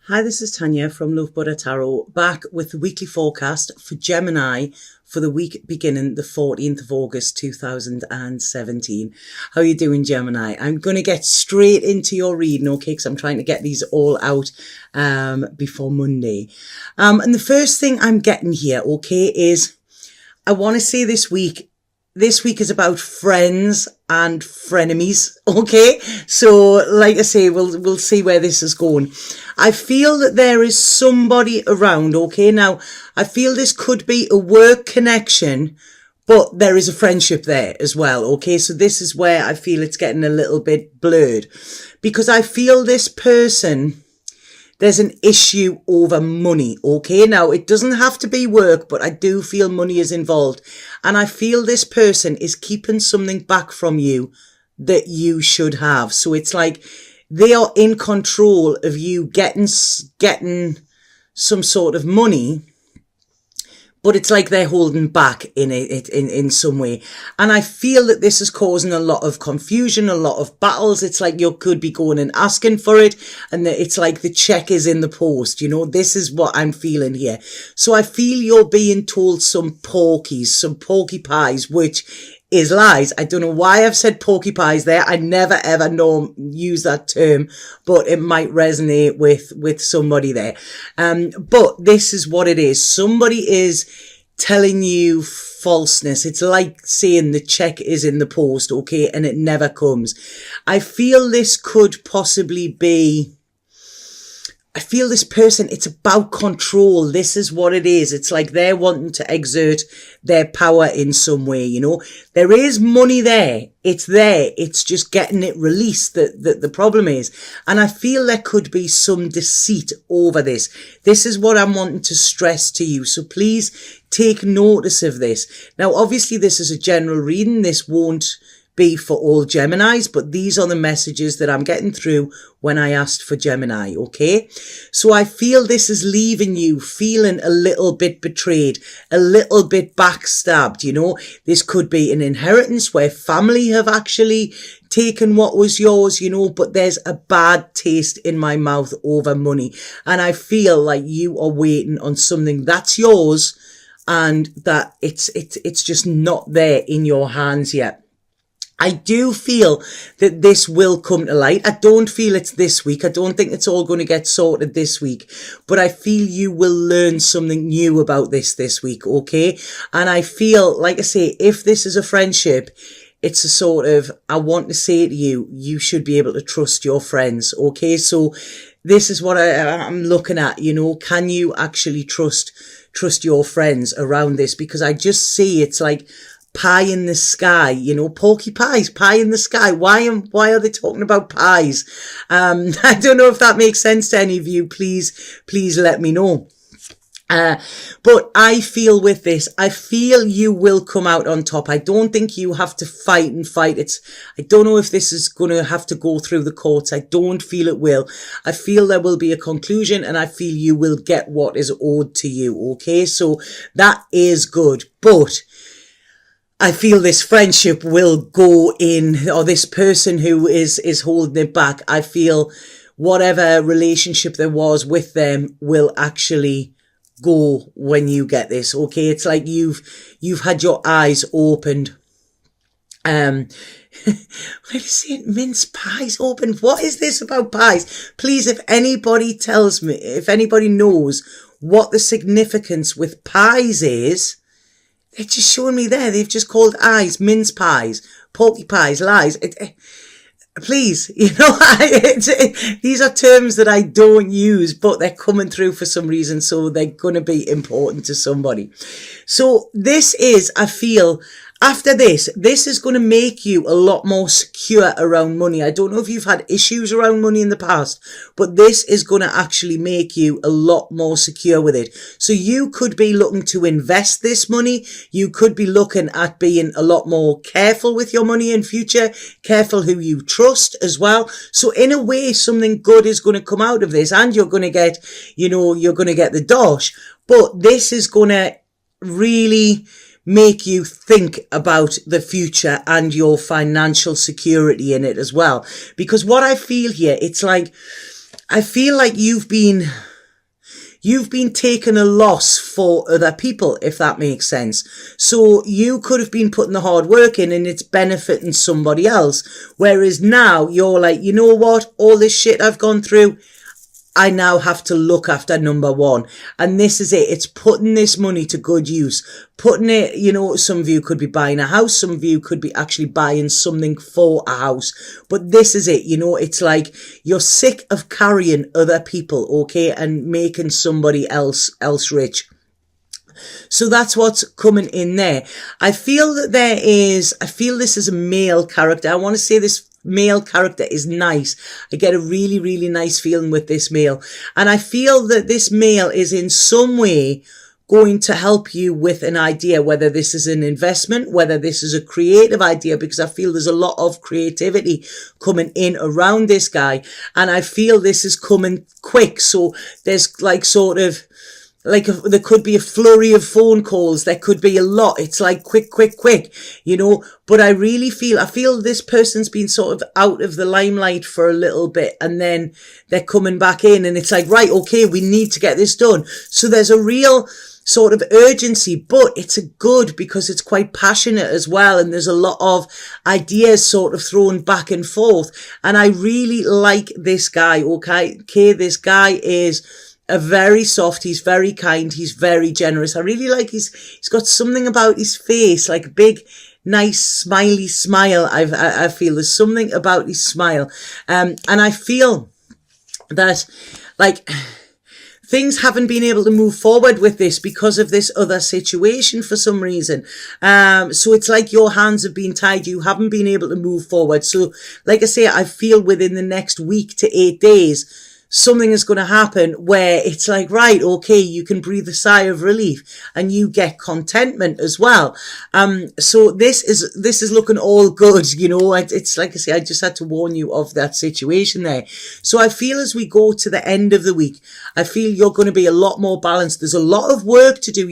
Hi, this is Tanya from Love Buddha Tarot, back with the weekly forecast for Gemini for the week beginning the 14th of August 2017. How are you doing, Gemini? I'm going to get straight into your reading, okay, because I'm trying to get these all out before Monday. And the first thing I'm getting here, okay, is I want to say this week is about friends and frenemies, okay? So, like I say, we'll see where this is going. I feel that there is somebody around, okay? Now, I feel this could be a work connection, but there is a friendship there as well, okay? So this is where I feel it's getting a little bit blurred, because I feel this person, there's an issue over money, okay? Now, it doesn't have to be work, but I do feel money is involved. And I feel this person is keeping something back from you that you should have. So it's like they are in control of you getting some sort of money, but it's like they're holding back in some way. And I feel that this is causing a lot of confusion, a lot of battles. It's like you could be going and asking for it, and it's like the check is in the post. You know, this is what I'm feeling here. So I feel you're being told some porky pies, which is lies. I don't know why I've said porky pies there. I never ever use that term, but it might resonate with somebody there. But this is what it is. Somebody is telling you falseness. It's like saying the check is in the post, okay, and it never comes. I feel this could possibly be, I feel this person, it's about control. This is what it is. It's like they're wanting to exert their power in some way, you know. There is money there. It's there. It's just getting it released that the problem is. And I feel there could be some deceit over this. This is what I'm wanting to stress to you. So please take notice of this. Now, obviously, this is a general reading. This won't be for all Geminis, but these are the messages that I'm getting through when I asked for Gemini, okay? So I feel this is leaving you feeling a little bit betrayed, a little bit backstabbed, you know? This could be an inheritance where family have actually taken what was yours, you know, but there's a bad taste in my mouth over money. And I feel like you are waiting on something that's yours and that it's just not there in your hands yet. I do feel that this will come to light. I don't feel it's this week. I don't think it's all going to get sorted this week, but I feel you will learn something new about this week, okay? And I feel, like I say, if this is a friendship, it's a sort of, I want to say to you, you should be able to trust your friends, okay? So this is what I'm looking at, you know, can you actually trust your friends around this? Because I just see it's like pie in the sky, you know, porky pies, pie in the sky. Why are they talking about pies? I don't know if that makes sense to any of you. Please let me know. But I feel with this, I feel you will come out on top. I don't think you have to fight. I don't know if this is going to have to go through the courts. I don't feel it will. I feel there will be a conclusion and I feel you will get what is owed to you. Okay. So that is good. But I feel this friendship will go in, or this person who is holding it back, I feel whatever relationship there was with them will actually go when you get this, okay? It's like you've had your eyes opened. What is it? Mince pies open. What is this about pies? Please, if anybody tells me, if anybody knows what the significance with pies is, they're just showing me there. They've just called eyes, mince pies, porky pies, lies. Please, you know, these are terms that I don't use, but they're coming through for some reason. So they're going to be important to somebody. So this is, I feel, after this is going to make you a lot more secure around money. I don't know if you've had issues around money in the past, but this is going to actually make you a lot more secure with it. So you could be looking to invest this money. You could be looking at being a lot more careful with your money in future, careful who you trust as well. So in a way, something good is going to come out of this, and you're going to get, you know, you're going to get the dosh, but this is going to really make you think about the future and your financial security in it as well. Because what I feel here, it's like, I feel like you've been taking a loss for other people, if that makes sense. So you could have been putting the hard work in and it's benefiting somebody else. Whereas now you're like, you know what? All this shit I've gone through, I now have to look after number one. And this is it. It's putting this money to good use. Putting it, you know, some of you could be buying a house. Some of you could be actually buying something for a house. But this is it. You know, it's like you're sick of carrying other people, okay, and making somebody else rich. So that's what's coming in there. I feel that I feel this is a male character. I want to say this male character is nice. I get a really, really nice feeling with this male. And I feel that this male is in some way going to help you with an idea, whether this is an investment, whether this is a creative idea, because I feel there's a lot of creativity coming in around this guy. And I feel this is coming quick. So there's like sort of, there could be a flurry of phone calls. There could be a lot. It's like quick, you know, but I feel this person's been sort of out of the limelight for a little bit and then they're coming back in and it's like, right, okay, we need to get this done. So there's a real sort of urgency, but it's a good because it's quite passionate as well. And there's a lot of ideas sort of thrown back and forth. And I really like this guy. Okay. This guy is very soft, he's very kind, he's very generous. I really like he's got something about his face, like a big, nice, smiley smile. I feel there's something about his smile. And I feel that, like, things haven't been able to move forward with this because of this other situation for some reason. So it's like your hands have been tied. You haven't been able to move forward. So, like I say, I feel within the next week to 8 days, something is going to happen where it's like, right, okay, you can breathe a sigh of relief and you get contentment as well. So this is looking all good, you know. It's like I say, I just had to warn you of that situation there. So I feel as we go to the end of the week, I feel you're going to be a lot more balanced. There's a lot of work to do.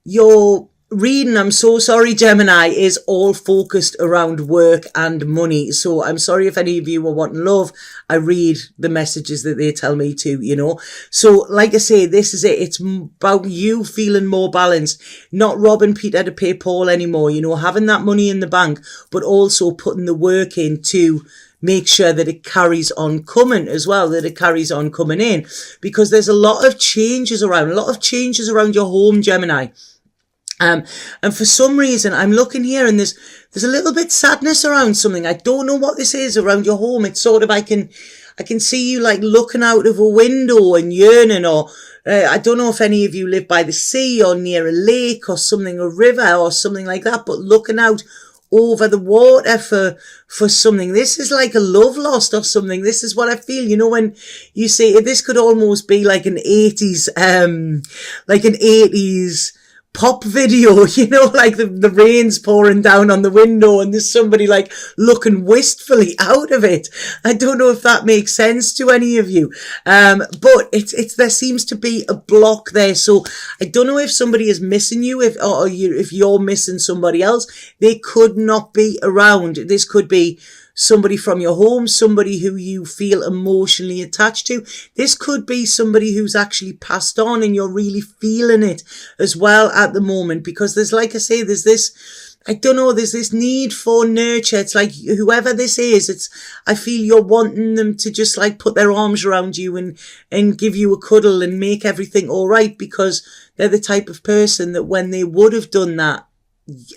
Your reading, I'm so sorry, Gemini, is all focused around work and money. So I'm sorry if any of you are wanting love. I read the messages that they tell me to, you know. So like I say, this is it. It's about you feeling more balanced, not robbing Peter to pay Paul anymore, you know, having that money in the bank, but also putting the work in to make sure that it carries on coming as well, that it carries on coming in, because there's a lot of changes around your home, Gemini. And for some reason, I'm looking here and there's a little bit sadness around something. I don't know what this is around your home. It's sort of, I can see you like looking out of a window and yearning, or I don't know if any of you live by the sea or near a lake or something, a river or something like that, but looking out over the water for something. This is like a love lost or something. This is what I feel, you know, when you say this could almost be like an 80s pop video, you know, like the rain's pouring down on the window and there's somebody like looking wistfully out of it. I don't know if that makes sense to any of you. But there seems to be a block there. So I don't know if somebody is missing you, if you're missing somebody else. They could not be around. This could be somebody from your home, somebody who you feel emotionally attached to. This could be somebody who's actually passed on and you're really feeling it as well at the moment, because there's, like I say, there's this, I don't know, there's this need for nurture. It's like whoever this is, I feel you're wanting them to just like put their arms around you and give you a cuddle and make everything all right, because they're the type of person that when they would have done that,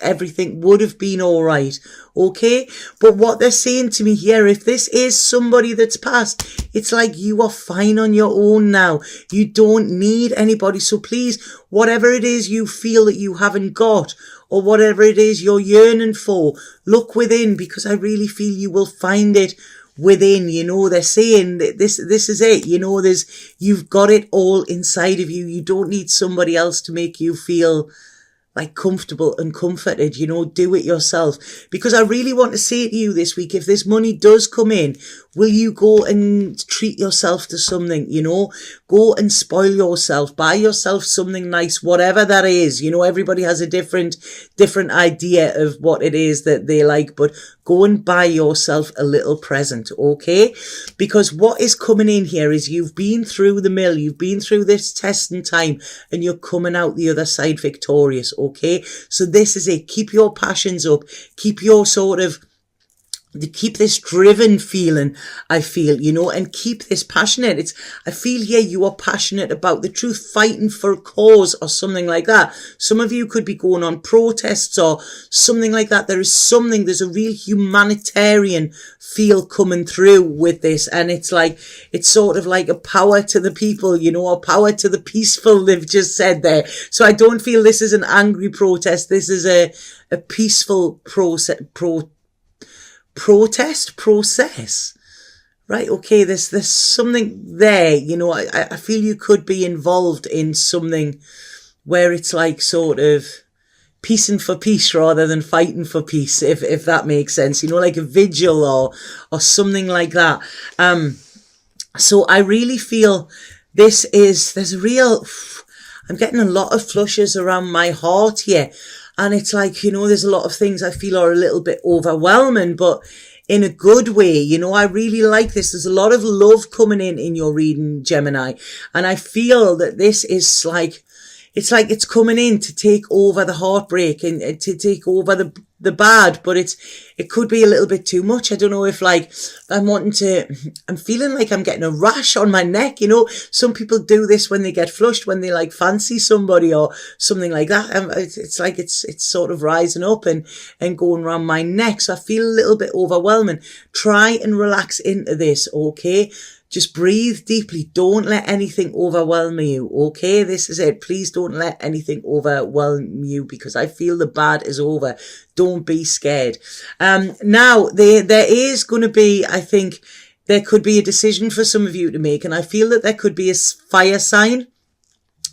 everything would have been all right. Okay. But what they're saying to me here, if this is somebody that's passed, it's like you are fine on your own now. You don't need anybody. So please, whatever it is you feel that you haven't got, or whatever it is you're yearning for, look within, because I really feel you will find it within. You know, they're saying that this is it. You know, you've got it all inside of you. You don't need somebody else to make you feel like comfortable and comforted, you know. Do it yourself. Because I really want to say to you this week, if this money does come in, will you go and treat yourself to something, you know? Go and spoil yourself, buy yourself something nice, whatever that is. You know, everybody has a different idea of what it is that they like, but go and buy yourself a little present, okay? Because what is coming in here is you've been through the mill, you've been through this testing time, and you're coming out the other side victorious, okay? So this is it. Keep your passions up. Keep your keep this driven feeling, I feel, you know, and keep this passionate. I feel here you are passionate about the truth, fighting for a cause or something like that. Some of you could be going on protests or something like that. There's a real humanitarian feel coming through with this. And it's sort of like a power to the people, you know, or power to the peaceful, they've just said there. So I don't feel this is an angry protest. This is a peaceful process, right? Okay, there's something there, you know. I feel you could be involved in something where it's like sort of piecing for peace rather than fighting for peace, if that makes sense, you know, like a vigil or something like that. So I really feel I'm getting a lot of flushes around my heart here. And it's like, you know, there's a lot of things I feel are a little bit overwhelming, but in a good way. You know, I really like this. There's a lot of love coming in your reading, Gemini. And I feel that this is like, it's coming in to take over the heartbreak and to take over the bad, but it could be a little bit too much. I don't know if I'm feeling like I'm getting a rash on my neck, you know. Some people do this when they get flushed, when they like fancy somebody or something like that. It's like it's sort of rising up and going around my neck. So I feel a little bit overwhelming. Try and relax into this, okay? Just breathe deeply. Don't let anything overwhelm you, okay? This is it. Please don't let anything overwhelm you, because I feel the bad is over. Don't be scared. Now, there is going to be, I think, there could be a decision for some of you to make, and I feel that there could be a fire sign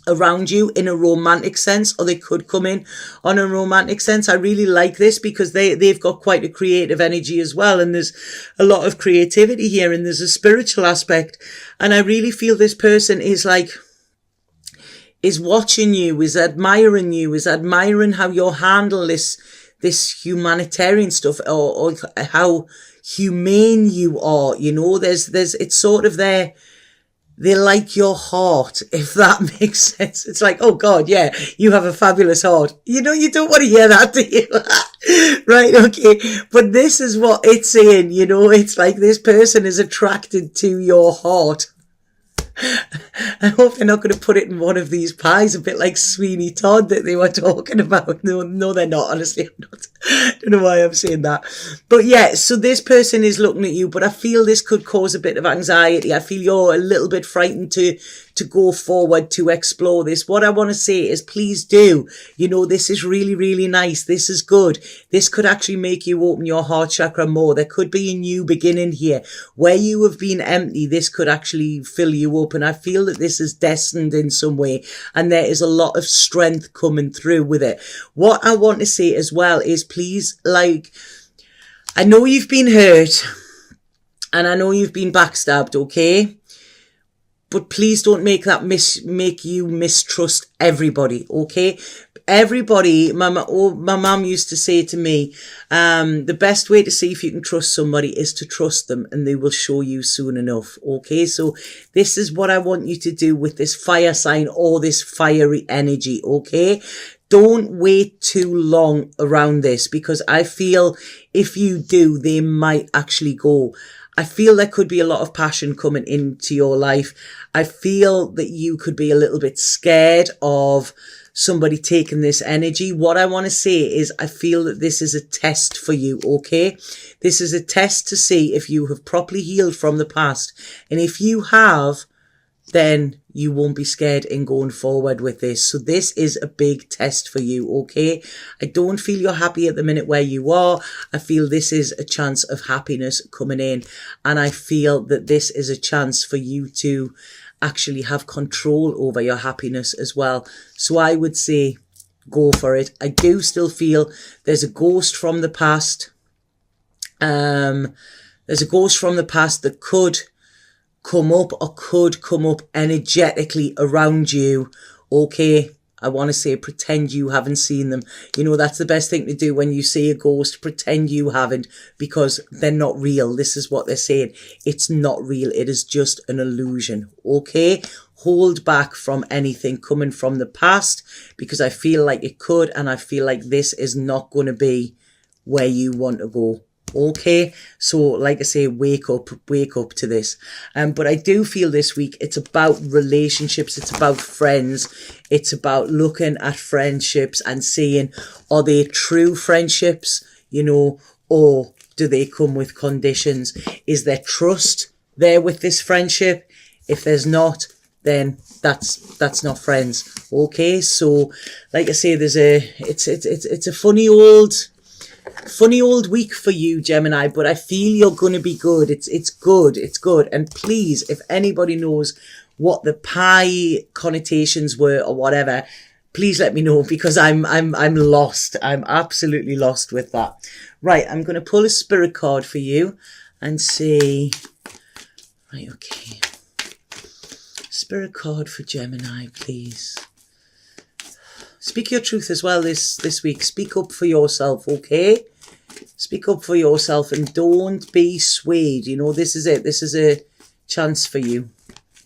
around you in a romantic sense, or they could come in on a romantic sense. I really like this because they've got quite a creative energy as well, and there's a lot of creativity here, and there's a spiritual aspect, and I really feel this person is watching you, is admiring how you handle this humanitarian stuff, or how humane you are, you know. It's sort of there. They like your heart, if that makes sense. It's like, oh God, yeah, you have a fabulous heart. You know, you don't want to hear that, do you? Right, okay. But this is what it's saying, you know. It's like this person is attracted to your heart. I hope they're not going to put it in one of these pies, a bit like Sweeney Todd that they were talking about. No, they're not. Honestly, I'm not. I don't know why I'm saying that. But yeah, so this person is looking at you, but I feel this could cause a bit of anxiety. I feel you're a little bit frightened to go forward, to explore this. What I want to say is, please do. You know, this is really, really nice. This is good. This could actually make you open your heart chakra more. There could be a new beginning here. Where you have been empty, this could actually fill you up. And I feel that this is destined in some way. And there is a lot of strength coming through with it. What I want to say as well is, please, I know you've been hurt and I know you've been backstabbed, okay? But please don't make that make you mistrust everybody, okay? Everybody, my mum used to say to me, the best way to see if you can trust somebody is to trust them, and they will show you soon enough, okay? So this is what I want you to do with this fire sign, or this fiery energy, okay? Don't wait too long around this, because I feel if you do, they might actually go. I feel there could be a lot of passion coming into your life. I feel that you could be a little bit scared of somebody taking this energy. What I want to say is, I feel that this is a test for you, okay? This is a test to see if you have properly healed from the past. And if you have, then you won't be scared in going forward with this. So this is a big test for you, okay? I don't feel you're happy at the minute where you are. I feel this is a chance of happiness coming in. And I feel that this is a chance for you to actually have control over your happiness as well. So I would say, go for it. I do still feel there's a ghost from the past. There's a ghost from the past that could come up, or could come up energetically around you, okay? I want to say pretend you haven't seen them. You know, that's the best thing to do when you see a ghost. Pretend you haven't, because they're not real. This is what they're saying. It's not real. It is just an illusion. Okay? Hold back from anything coming from the past, because I feel like it could, and I feel like this is not going to be where you want to go. Okay, so like I say, wake up to this. But I do feel this week it's about relationships, it's about friends, it's about looking at friendships and seeing, are they true friendships, you know, or do they come with conditions? Is there trust there with this friendship? If there's not, then that's not friends. Okay, so like I say, it's a funny old week for you, Gemini, but I feel you're going to be good. It's good. And please, if anybody knows what the pie connotations were or whatever, please let me know, because I'm lost. I'm absolutely lost with that. Right, I'm going to pull a spirit card for you and see. Right, okay. Spirit card for Gemini, please. Speak your truth as well this week. Speak up for yourself, okay? Speak up for yourself and don't be swayed. You know, this is it. This is a chance for you.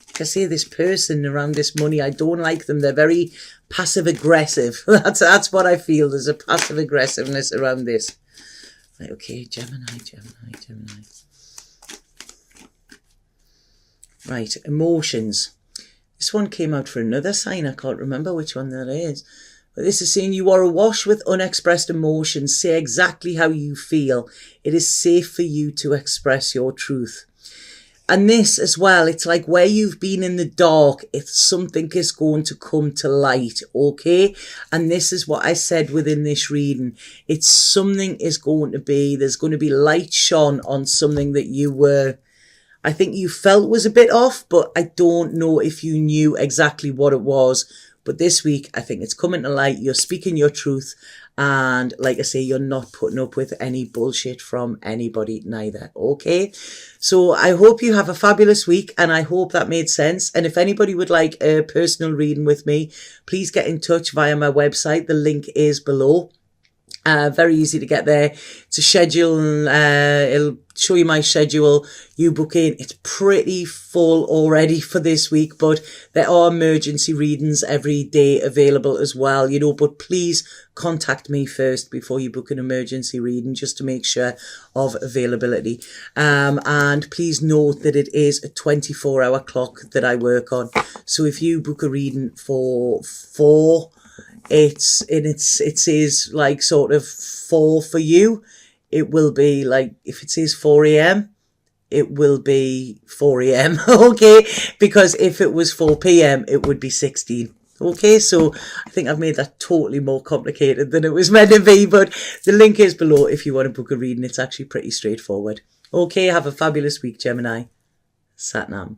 Like I say, this person around this money, I don't like them. They're very passive-aggressive. That's what I feel. There's a passive-aggressiveness around this. Right, okay, Gemini. Right, emotions. This one came out for another sign. I can't remember which one that is. But this is saying you are awash with unexpressed emotions. Say exactly how you feel. It is safe for you to express your truth. And this as well, it's like where you've been in the dark, if something is going to come to light, okay? And this is what I said within this reading. It's something is going to be, there's going to be light shone on something that you were, I think you felt was a bit off, but I don't know if you knew exactly what it was. But this week, I think it's coming to light. You're speaking your truth. And like I say, you're not putting up with any bullshit from anybody neither. Okay? So I hope you have a fabulous week, and I hope that made sense. And if anybody would like a personal reading with me, please get in touch via my website. The link is below. Very easy to get there. To schedule, it'll show you my schedule. You book in. It's pretty full already for this week, but there are emergency readings every day available as well, you know, but please contact me first before you book an emergency reading, just to make sure of availability. And please note that it is a 24-hour clock that I work on. So if you book a reading for 4, it says like sort of 4 for you, it will be like, if it says 4 a.m, it will be 4 a.m, okay? Because if it was 4 p.m, it would be 16. Okay, so I think I've made that totally more complicated than it was meant to be, but the link is below if you want to book a reading. It's actually pretty straightforward. Okay, have a fabulous week, Gemini. Satnam.